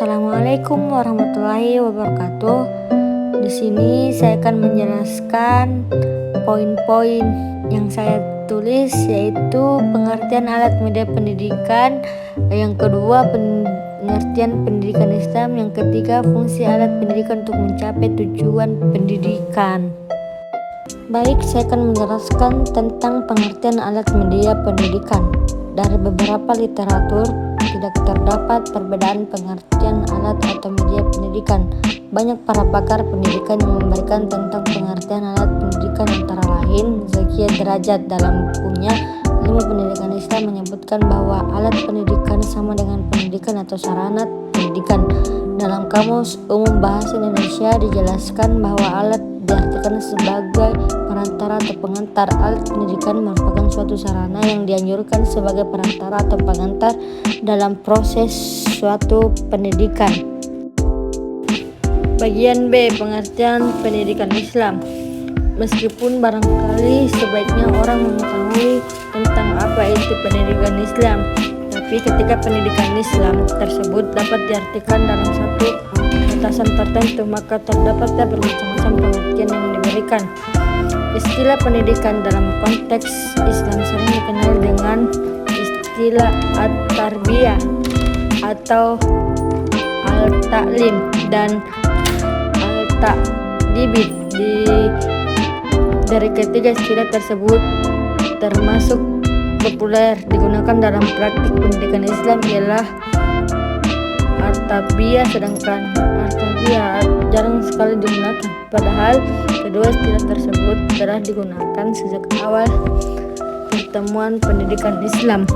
Assalamualaikum warahmatullahi wabarakatuh. Di sini saya akan menjelaskan poin-poin yang saya tulis, yaitu pengertian alat media pendidikan, yang kedua pengertian pendidikan Islam, yang ketiga fungsi alat pendidikan untuk mencapai tujuan pendidikan. Baik, saya akan menjelaskan tentang pengertian alat media pendidikan. Dari beberapa literatur tidak terdapat perbedaan pengertian alat atau media pendidikan. Banyak para pakar pendidikan yang memberikan tentang pengertian alat pendidikan, antara lain Zakia Derajat dalam bukunya Ilmu Pendidikan Islam menyebutkan bahwa alat pendidikan sama dengan pendidikan atau sarana pendidikan. Dalam Kamus Umum Bahasa Indonesia dijelaskan bahwa alat diartikan sebagai perantara atau pengantar. Alat pendidikan merupakan suatu sarana yang dianjurkan sebagai perantara atau pengantar dalam proses suatu pendidikan. Bagian B, pengertian pendidikan Islam. Meskipun barangkali sebaiknya orang mengetahui tentang apa itu pendidikan Islam, tapi ketika pendidikan Islam tersebut dapat diartikan dalam satu batasan tertentu, maka terdapatlah bermacam-macam pengertian yang diberikan. Istilah pendidikan dalam konteks Islam sering dikenal dengan istilah at-tarbiyah atau al-ta'lim dan al-ta'dibid. Dari ketiga istilah tersebut termasuk populer digunakan dalam praktik pendidikan Islam ialah at-tarbiyah, sedangkan al-tarbiyah jarang sekali digunakan. Padahal kedua istilah tersebut telah digunakan sejak awal pertemuan pendidikan Islam.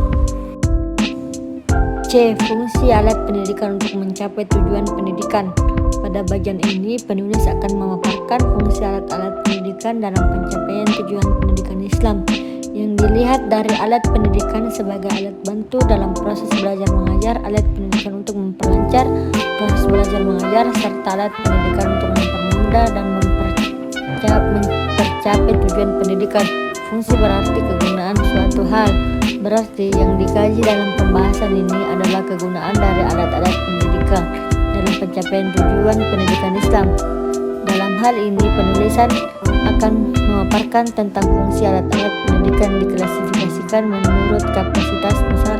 C. Fungsi alat pendidikan untuk mencapai tujuan pendidikan. Pada bagian ini penulis akan memaparkan fungsi alat-alat pendidikan dalam pencapaian tujuan pendidikan Islam, yang dilihat dari alat pendidikan sebagai alat bantu dalam proses belajar mengajar, alat pendidikan untuk memperlancar proses belajar mengajar, serta alat pendidikan untuk mempermudah dan mempercapai tujuan pendidikan. Fungsi berarti kegunaan suatu hal. Berarti yang dikaji dalam pembahasan ini adalah kegunaan dari alat-alat pendidikan dalam pencapaian tujuan pendidikan Islam. Dalam hal ini penulisan akan memaparkan tentang fungsi alat-alat pendidikan diklasifikasikan menurut kapasitas besar,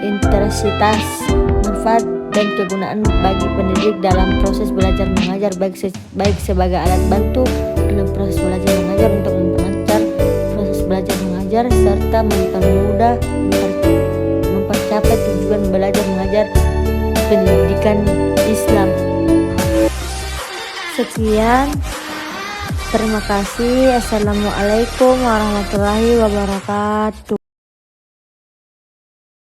intensitas, manfaat, dan kegunaan bagi pendidik dalam proses belajar mengajar, baik sebagai alat bantu dalam proses belajar mengajar untuk memperlancar proses belajar mengajar, serta mempermudah mempercapai tujuan belajar mengajar pendidikan Islam. Sekian, terima kasih. Assalamualaikum warahmatullahi wabarakatuh.